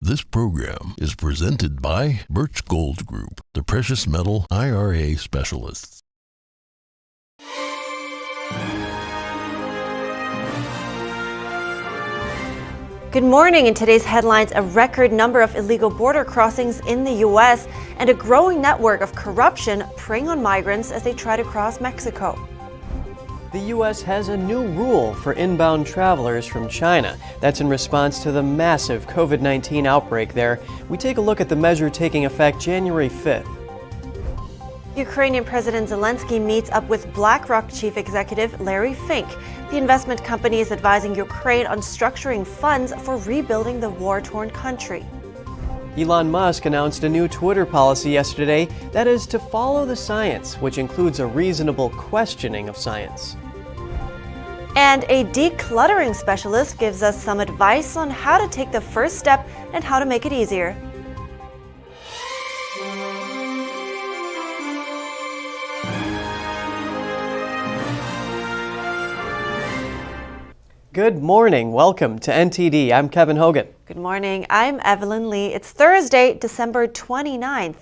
This program is presented by Birch Gold Group, the precious metal IRA specialists. Good morning. In today's headlines, a record number of illegal border crossings in the U.S. and a growing network of corruption preying on migrants as they try to cross Mexico. The U.S. has a new rule for inbound travelers from China. That's in response to the massive COVID-19 outbreak there. We take a look at the measure taking effect January 5th. Ukrainian President Zelenksyy meets up with Blackrock chief executive Larry Fink. The investment company is advising Ukraine on structuring funds for rebuilding the war-torn country. Elon Musk announced a new Twitter policy yesterday that is to follow the science, which includes a reasonable questioning of science. And a decluttering specialist gives us some advice on how to take the first step and how to make it easier. Good morning. Welcome to NTD. I'm Kevin Hogan. Good morning. I'm Evelyn Lee. It's Thursday, December 29th,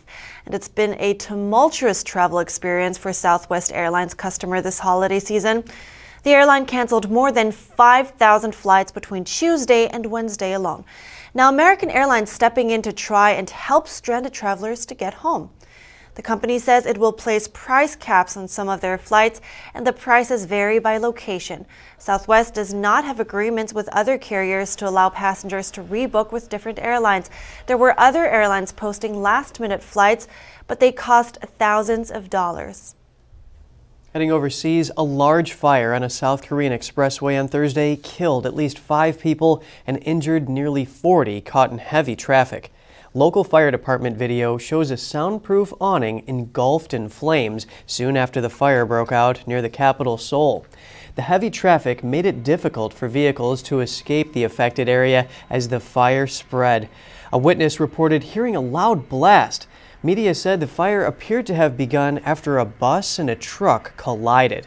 and it's been a tumultuous travel experience for Southwest Airlines customer this holiday season. The airline canceled more than 5,000 flights between Tuesday and Wednesday alone. Now, American Airlines stepping in to try and help stranded travelers to get home. The company says it will place price caps on some of their flights, and the prices vary by location. Southwest does not have agreements with other carriers to allow passengers to rebook with different airlines. There were other airlines posting last-minute flights, but they cost thousands of dollars. Heading overseas, a large fire on a South Korean expressway on Thursday killed at least 5 people and injured nearly 40 caught in heavy traffic. Local fire department video shows a soundproof awning engulfed in flames soon after the fire broke out near the capital, Seoul. The heavy traffic made it difficult for vehicles to escape the affected area as the fire spread. A witness reported hearing a loud blast. Media said the fire appeared to have begun after a bus and a truck collided.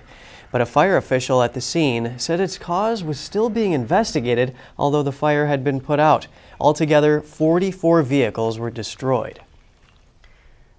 But a fire official at the scene said its cause was still being investigated, although the fire had been put out. Altogether, 44 vehicles were destroyed.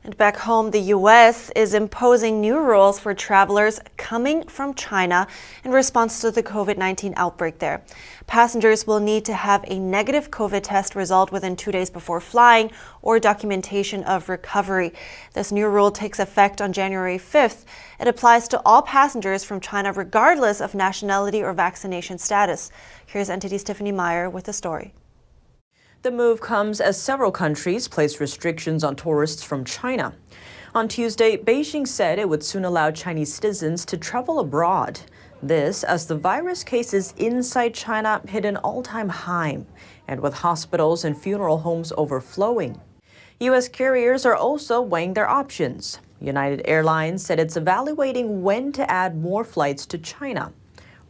And back home, the U.S. is imposing new rules for travelers coming from China in response to the COVID-19 outbreak there. Passengers will need to have a negative COVID test result within 2 days before flying or documentation of recovery. This new rule takes effect on January 5th. It applies to all passengers from China regardless of nationality or vaccination status. Here's NTD's Tiffany Meyer with the story. The move comes as several countries place restrictions on tourists from China. On Tuesday, Beijing said it would soon allow Chinese citizens to travel abroad. This as the virus cases inside China hit an all-time high, and with hospitals and funeral homes overflowing. U.S. carriers are also weighing their options. United Airlines said it's evaluating when to add more flights to China.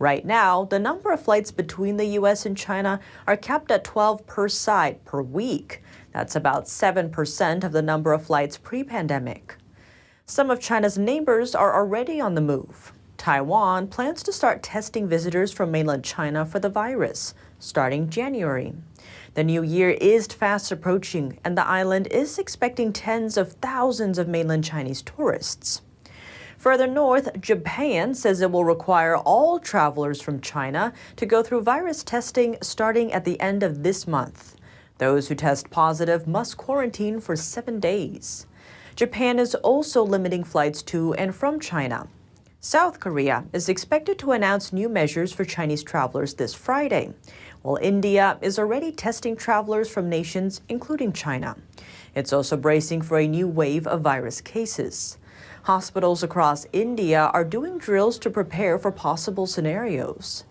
Right now, the number of flights between the U.S. and China are capped at 12 per side per week. That's about 7% of the number of flights pre-pandemic. Some of China's neighbors are already on the move. Taiwan plans to start testing visitors from mainland China for the virus, starting January. The new year is fast approaching, and the island is expecting tens of thousands of mainland Chinese tourists. Further north, Japan says it will require all travelers from China to go through virus testing starting at the end of this month. Those who test positive must quarantine for 7 days. Japan is also limiting flights to and from China. South Korea is expected to announce new measures for Chinese travelers this Friday, while India is already testing travelers from nations including China. It's also bracing for a new wave of virus cases. Hospitals across India are doing drills to prepare for possible scenarios.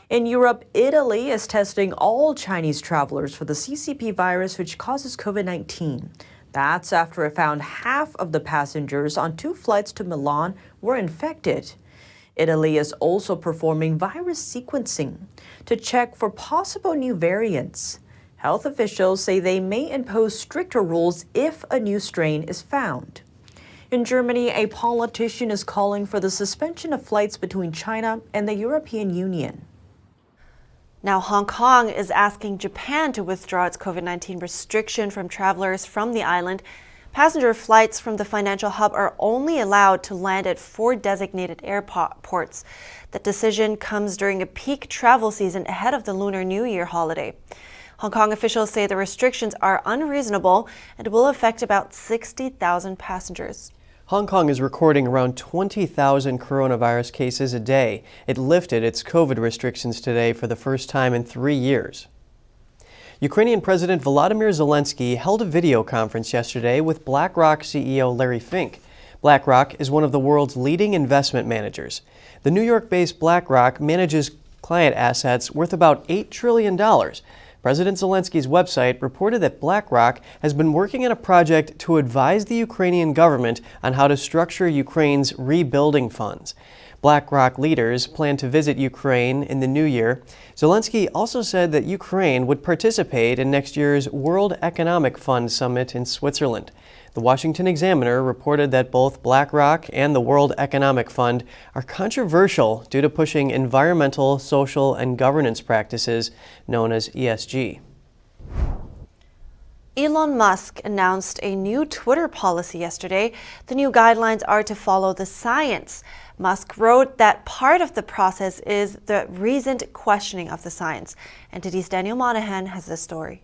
In Europe, Italy is testing all Chinese travelers for the CCP virus, which causes COVID-19. That's after it found half of the passengers on 2 flights to Milan were infected. Italy is also performing virus sequencing to check for possible new variants. Health officials say they may impose stricter rules if a new strain is found. In Germany, a politician is calling for the suspension of flights between China and the European Union. Now, Hong Kong is asking Japan to withdraw its COVID-19 restriction from travelers from the island. Passenger flights from the financial hub are only allowed to land at 4 designated airports. That decision comes during a peak travel season ahead of the Lunar New Year holiday. Hong Kong officials say the restrictions are unreasonable and will affect about 60,000 passengers. Hong Kong is recording around 20,000 coronavirus cases a day. It lifted its COVID restrictions today for the first time in 3 years. Ukrainian President Volodymyr Zelenksyy held a video conference yesterday with Blackrock CEO Larry Fink. Blackrock is one of the world's leading investment managers. The New York-based Blackrock manages client assets worth about $8 trillion. President Zelenskyy's website reported that Blackrock has been working on a project to advise the Ukrainian government on how to structure Ukraine's rebuilding funds. Blackrock leaders plan to visit Ukraine in the new year. Zelenksyy also said that Ukraine would participate in next year's World Economic Fund summit in Switzerland. The Washington Examiner reported that both Blackrock and the World Economic Fund are controversial due to pushing environmental, social, and governance practices known as ESG. Elon Musk announced a new Twitter policy yesterday. The new guidelines are to follow the science. Musk wrote that part of the process is the reasoned questioning of the science. NTD's Daniel Monahan has this story.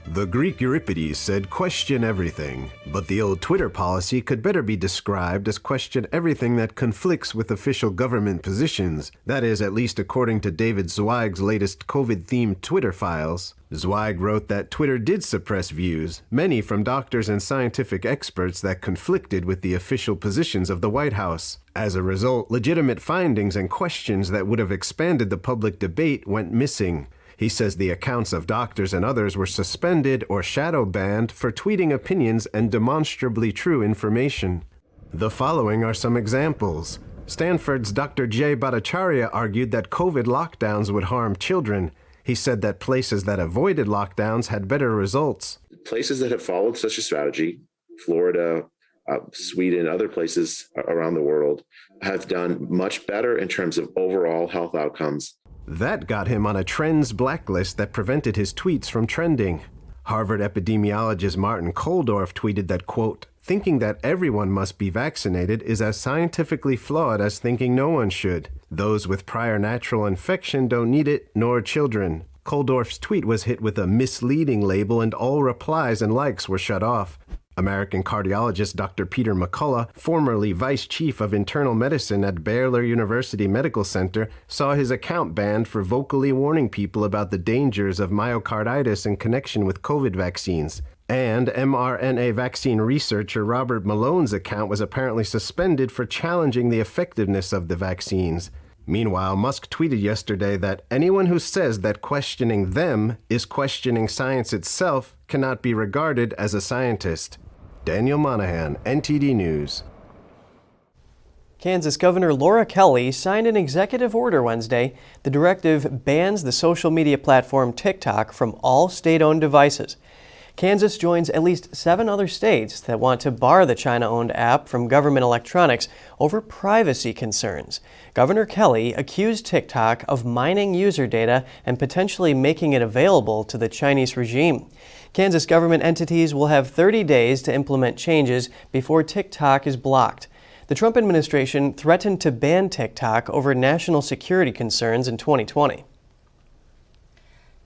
The Greek Euripides said question everything, but the old Twitter policy could better be described as question everything that conflicts with official government positions. That is, at least according to David Zweig's latest COVID-themed Twitter files. Zweig wrote that Twitter did suppress views, many from doctors and scientific experts that conflicted with the official positions of the White House. As a result, legitimate findings and questions that would have expanded the public debate went missing. He says the accounts of doctors and others were suspended or shadow banned for tweeting opinions and demonstrably true information. The following are some examples. Stanford's Dr. Jay Bhattacharya argued that COVID lockdowns would harm children. He said that places that avoided lockdowns had better results. Places that have followed such a strategy, Florida, Sweden, other places around the world, have done much better in terms of overall health outcomes. That got him on a trends blacklist that prevented his tweets from trending. Harvard epidemiologist Martin Koldorf tweeted that, quote, thinking that everyone must be vaccinated is as scientifically flawed as thinking no one should. Those with prior natural infection don't need it, nor children. Koldorf's tweet was hit with a misleading label and all replies and likes were shut off. American cardiologist Dr. Peter McCullough, formerly vice chief of internal medicine at Baylor University Medical Center, saw his account banned for vocally warning people about the dangers of myocarditis in connection with COVID vaccines. And mRNA vaccine researcher Robert Malone's account was apparently suspended for challenging the effectiveness of the vaccines. Meanwhile, Musk tweeted yesterday that anyone who says that questioning them is questioning science itself cannot be regarded as a scientist. Daniel Monahan, NTD News. Kansas Governor Laura Kelly signed an executive order Wednesday. The directive bans the social media platform TikTok from all state-owned devices. Kansas joins at least 7 other states that want to bar the China-owned app from government electronics over privacy concerns. Governor Kelly accused TikTok of mining user data and potentially making it available to the Chinese regime. Kansas government entities will have 30 days to implement changes before TikTok is blocked. The Trump administration threatened to ban TikTok over national security concerns in 2020.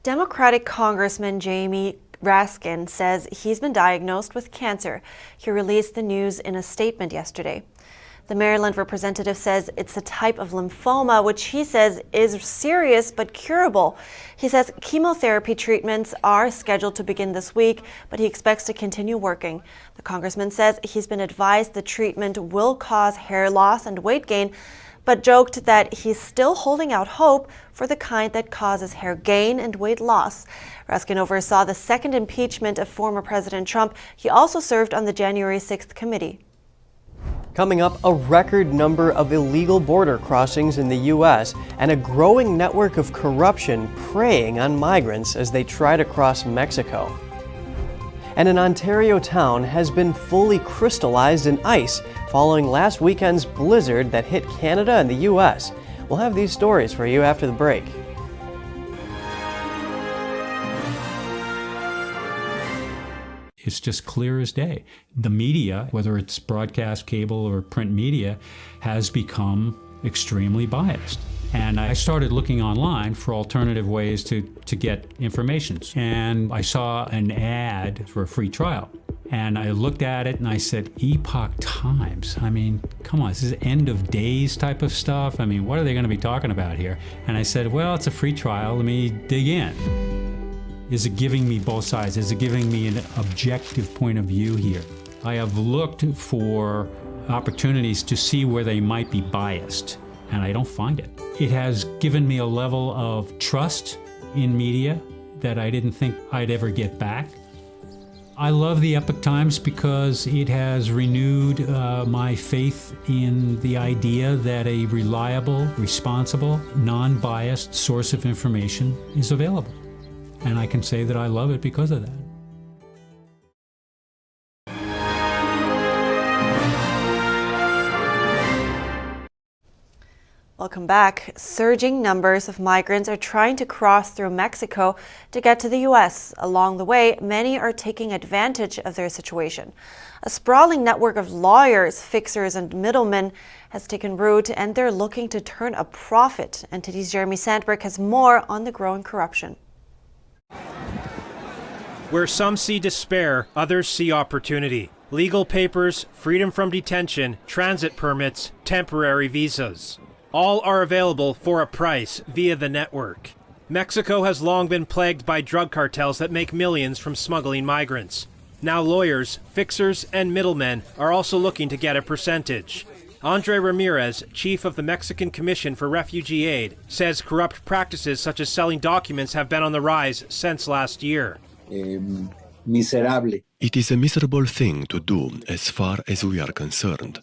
Democratic Congressman Jamie Raskin says he's been diagnosed with cancer. He released the news in a statement yesterday. The Maryland representative says it's a type of lymphoma, which he says is serious but curable. He says chemotherapy treatments are scheduled to begin this week, but he expects to continue working. The congressman says he's been advised the treatment will cause hair loss and weight gain, but joked that he's still holding out hope for the kind that causes hair gain and weight loss. Raskin oversaw the second impeachment of former President Trump. He also served on the January 6th committee. Coming up, a record number of illegal border crossings in the U.S. and a growing network of corruption preying on migrants as they try to cross Mexico. And an Ontario town has been fully crystallized in ice following last weekend's blizzard that hit Canada and the U.S. We'll have these stories for you after the break. It's just clear as day. The media, whether it's broadcast, cable, or print media, has become extremely biased. And I started looking online for alternative ways to get information. And I saw an ad for a free trial. And I looked at it and I said, Epoch Times. I mean, come on, this is end of days type of stuff. I mean, what are they going to be talking about here? And I said, well, it's a free trial. Let me dig in. Is it giving me both sides? Is it giving me an objective point of view here? I have looked for opportunities to see where they might be biased, and I don't find it. It has given me a level of trust in media that I didn't think I'd ever get back. I love the Epoch Times because it has renewed my faith in the idea that a reliable, responsible, non-biased source of information is available. And I can say that I love it because of that. Welcome back. Surging numbers of migrants are trying to cross through Mexico to get to the U.S. Along the way, many are taking advantage of their situation. A sprawling network of lawyers, fixers, and middlemen has taken root, and they're looking to turn a profit. NTD's Jeremy Sandberg has more on the growing corruption. Where some see despair, others see opportunity. Legal papers, freedom from detention, transit permits, temporary visas. All are available for a price via the network. Mexico has long been plagued by drug cartels that make millions from smuggling migrants. Now lawyers, fixers, and middlemen are also looking to get a percentage. Andre Ramirez, chief of the Mexican Commission for Refugee Aid, says corrupt practices such as selling documents have been on the rise since last year. It is a miserable thing to do as far as we are concerned.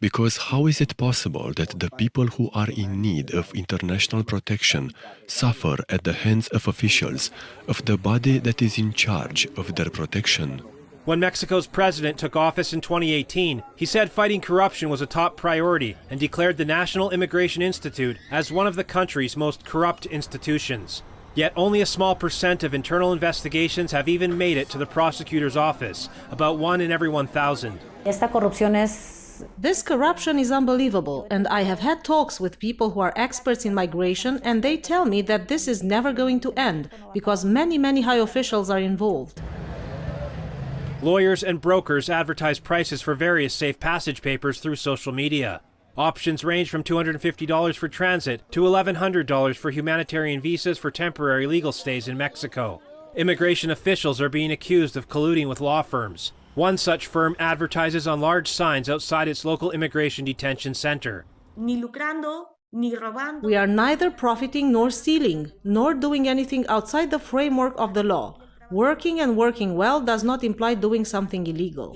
Because how is it possible that the people who are in need of international protection suffer at the hands of officials of the body that is in charge of their protection? When Mexico's president took office in 2018, he said fighting corruption was a top priority and declared the National Immigration Institute as one of the country's most corrupt institutions. Yet only a small percent of internal investigations have even made it to the prosecutor's office, about 1 in every 1,000. This corruption is unbelievable, and I have had talks with people who are experts in migration, and they tell me that this is never going to end, because many high officials are involved. Lawyers and brokers advertise prices for various safe passage papers through social media. Options range from $250 for transit to $1,100 for humanitarian visas for temporary legal stays in Mexico. Immigration officials are being accused of colluding with law firms. One such firm advertises on large signs outside its local immigration detention center. We are neither profiting nor stealing, nor doing anything outside the framework of the law. Working and working well does not imply doing something illegal.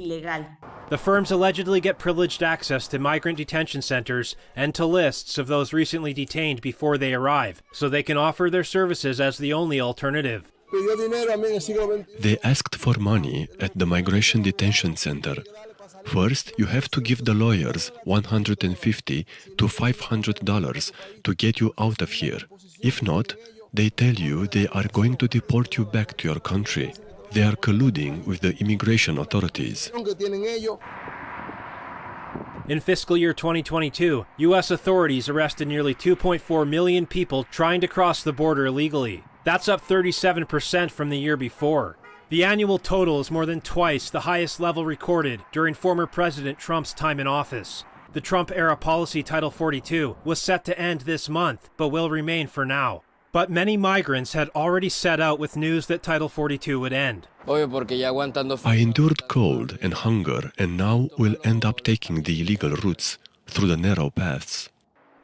The firms allegedly get privileged access to migrant detention centers and to lists of those recently detained before they arrive, so they can offer their services as the only alternative. They asked for money at the migration detention center. First, you have to give the lawyers $150 to $500 to get you out of here. If not, they tell you they are going to deport you back to your country. They are colluding with the immigration authorities. In fiscal year 2022, U.S. authorities arrested nearly 2.4 million people trying to cross the border illegally. That's up 37% from the year before. The annual total is more than twice the highest level recorded during former President Trump's time in office. The Trump-era policy Title 42 was set to end this month, but will remain for now. But many migrants had already set out with news that Title 42 would end. I endured cold and hunger and now will end up taking the illegal routes through the narrow paths.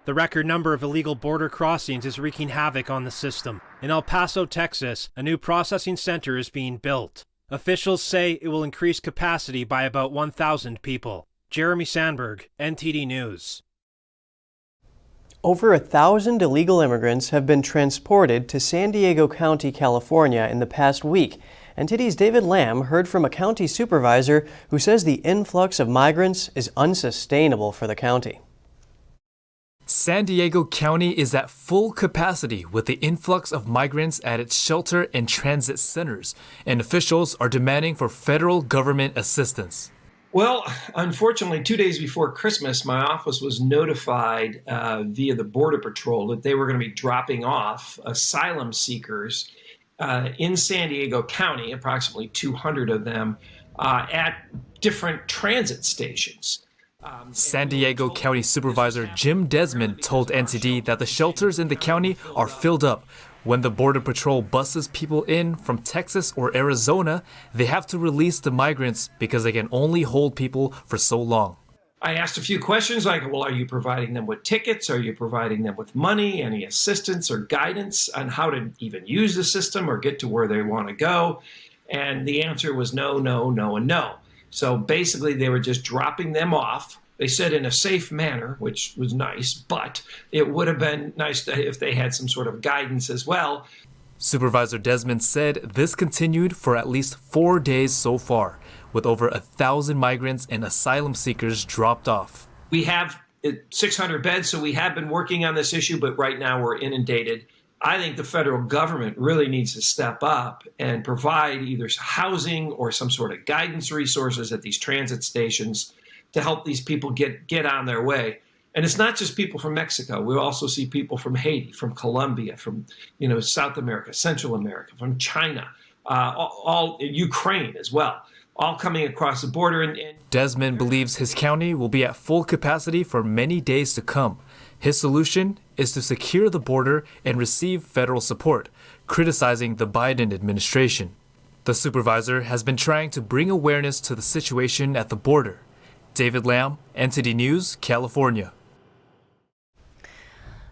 The record number of illegal border crossings is wreaking havoc on the system. In El Paso, Texas, a new processing center is being built. Officials say it will increase capacity by about 1,000 people. Jeremy Sandberg, NTD News. Over 1,000 illegal immigrants have been transported to San Diego County, California in the past week. NTD's David Lamb heard from a county supervisor who says the influx of migrants is unsustainable for the county. San Diego County is at full capacity with the influx of migrants at its shelter and transit centers, and officials are demanding for federal government assistance. Well, unfortunately, 2 days before Christmas, my office was notified via the Border Patrol that they were going to be dropping off asylum seekers in San Diego County, approximately 200 of them, at different transit stations. San Diego County Supervisor Jim Desmond told NTD that the shelters in the county are filled up. When the Border Patrol buses people in from Texas or Arizona, they have to release the migrants because they can only hold people for so long. I asked a few questions like, well, are you providing them with tickets? Are you providing them with money, any assistance or guidance on how to even use the system or get to where they want to go? And the answer was no, no, no, and no. So basically, they were just dropping them off. They said in a safe manner, which was nice, but it would have been nice if they had some sort of guidance as well. Supervisor Desmond said this continued for at least 4 days so far, with over 1,000 migrants and asylum seekers dropped off. We have 600 beds, so we have been working on this issue, but right now we're inundated. I think the federal government really needs to step up and provide either housing or some sort of guidance resources at these transit stations to help these people get on their way. And it's not just people from Mexico. We also see people from Haiti, from Colombia, from South America, Central America, from China, all Ukraine as well, all coming across the border. And Desmond believes his county will be at full capacity for many days to come. His solution is to secure the border and receive federal support, criticizing the Biden administration. The supervisor has been trying to bring awareness to the situation at the border. David Lamb, NTD News, California.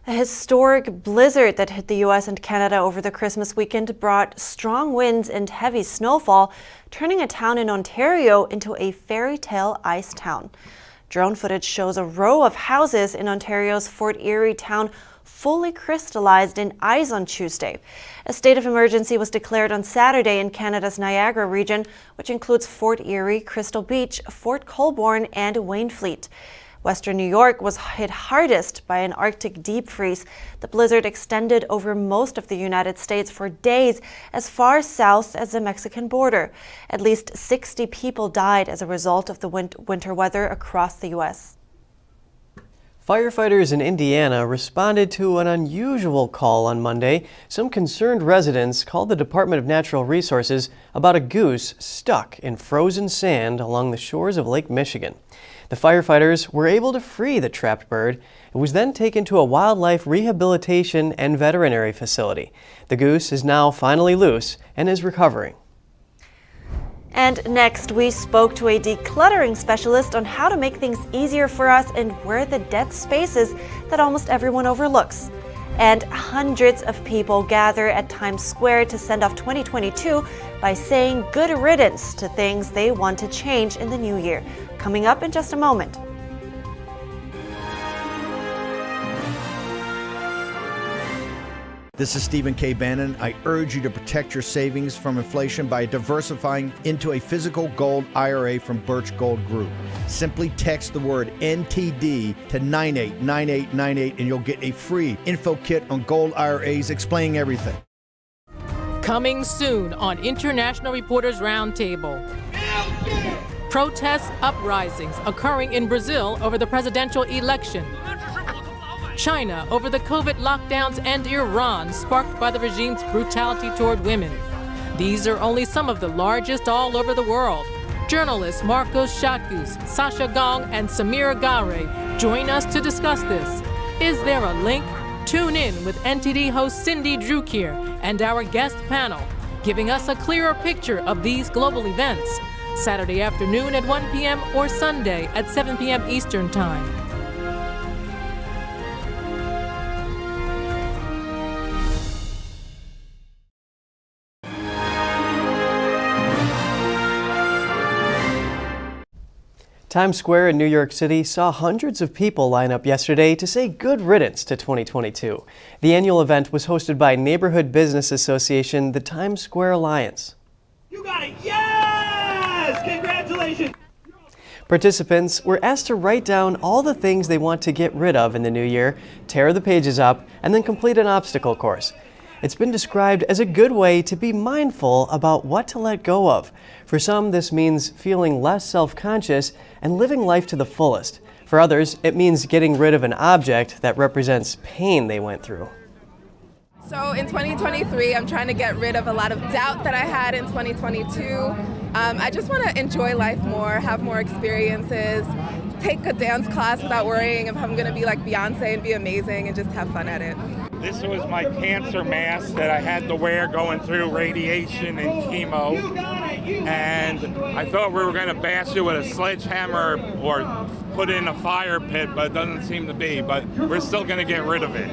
A historic blizzard that hit the U.S. and Canada over the Christmas weekend brought strong winds and heavy snowfall, turning a town in Ontario into a fairy tale ice town. Drone footage shows a row of houses in Ontario's Fort Erie town fully crystallized in ice on Tuesday. A state of emergency was declared on Saturday in Canada's Niagara region, which includes Fort Erie, Crystal Beach, Fort Colborne, and Wainfleet. Western New York was hit hardest by an Arctic deep freeze. The blizzard extended over most of the United States for days, as far south as the Mexican border. At least 60 people died as a result of the winter weather across the U.S. Firefighters in Indiana responded to an unusual call on Monday. Some concerned residents called the Department of Natural Resources about a goose stuck in frozen sand along the shores of Lake Michigan. The firefighters were able to free the trapped bird. It was then taken to a wildlife rehabilitation and veterinary facility. The goose is now finally loose and is recovering. And next, we spoke to a decluttering specialist on how to make things easier for us and where the dead spaces that almost everyone overlooks. And hundreds of people gather at Times Square to send off 2022 by saying good riddance to things they want to change in the new year. Coming up in just a moment. This is Stephen K. Bannon. I urge you to protect your savings from inflation by diversifying into a physical gold IRA from Birch Gold Group. Simply text the word NTD to 989898 and you'll get a free info kit on gold IRAs explaining everything. Coming soon on International Reporters Roundtable. Protests, uprisings occurring in Brazil over the presidential election. China over the COVID lockdowns, and Iran sparked by the regime's brutality toward women. These are only some of the largest all over the world. Journalists Marcos Shakus, Sasha Gong, and Samir Gare join us to discuss this. Is there a link? Tune in with NTD host Cindy Drukir and our guest panel, giving us a clearer picture of these global events. Saturday afternoon at 1 p.m. or Sunday at 7 p.m. Eastern Time. Times Square in New York City saw hundreds of people line up yesterday to say good riddance to 2022. The annual event was hosted by neighborhood business association, the Times Square Alliance. You got it! Yes! Congratulations! Participants were asked to write down all the things they want to get rid of in the new year, tear the pages up, and then complete an obstacle course. It's been described as a good way to be mindful about what to let go of. For some, this means feeling less self-conscious and living life to the fullest. For others, it means getting rid of an object that represents pain they went through. So in 2023, I'm trying to get rid of a lot of doubt that I had in 2022. I just want to enjoy life more, have more experiences, take a dance class without worrying if I'm going to be like Beyonce and be amazing and just have fun at it. This was my cancer mask that I had to wear going through radiation and chemo. And I thought we were going to bash it with a sledgehammer or put it in a fire pit, but it doesn't seem to be. But we're still going to get rid of it.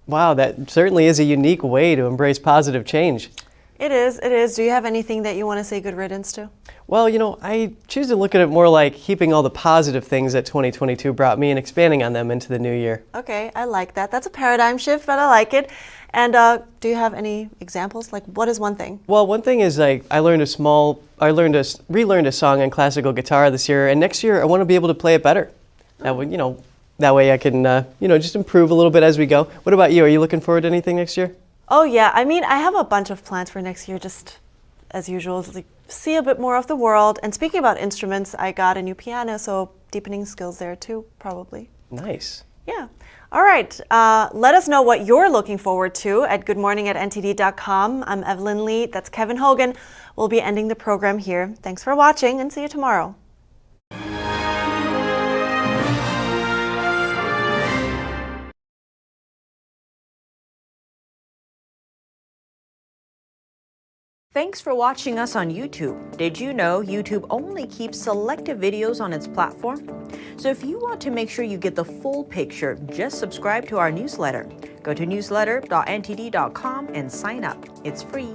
Wow, that certainly is a unique way to embrace positive change. It is, it is. Do you have anything that you want to say good riddance to? Well, you know, I choose to look at it more like keeping all the positive things that 2022 brought me and expanding on them into the new year. Okay, I like that. That's a paradigm shift, but I like it. And do you have any examples? Like, what is one thing? Well, one thing is like I relearned a song on classical guitar this year, and next year I want to be able to play it better. That would, that way I can, just improve a little bit as we go. What about you? Are you looking forward to anything next year? Oh yeah, I mean, I have a bunch of plans for next year, just as usual, like see a bit more of the world. And speaking about instruments, I got a new piano, so deepening skills there too, probably. Nice. Yeah. All right. Let us know what you're looking forward to at goodmorning@ntd.com. I'm Evelyn Lee. That's Kevin Hogan. We'll be ending the program here. Thanks for watching and see you tomorrow. Thanks for watching us on YouTube. Did you know YouTube only keeps selective videos on its platform? So if you want to make sure you get the full picture, just subscribe to our newsletter. Go to newsletter.ntd.com and sign up. It's free.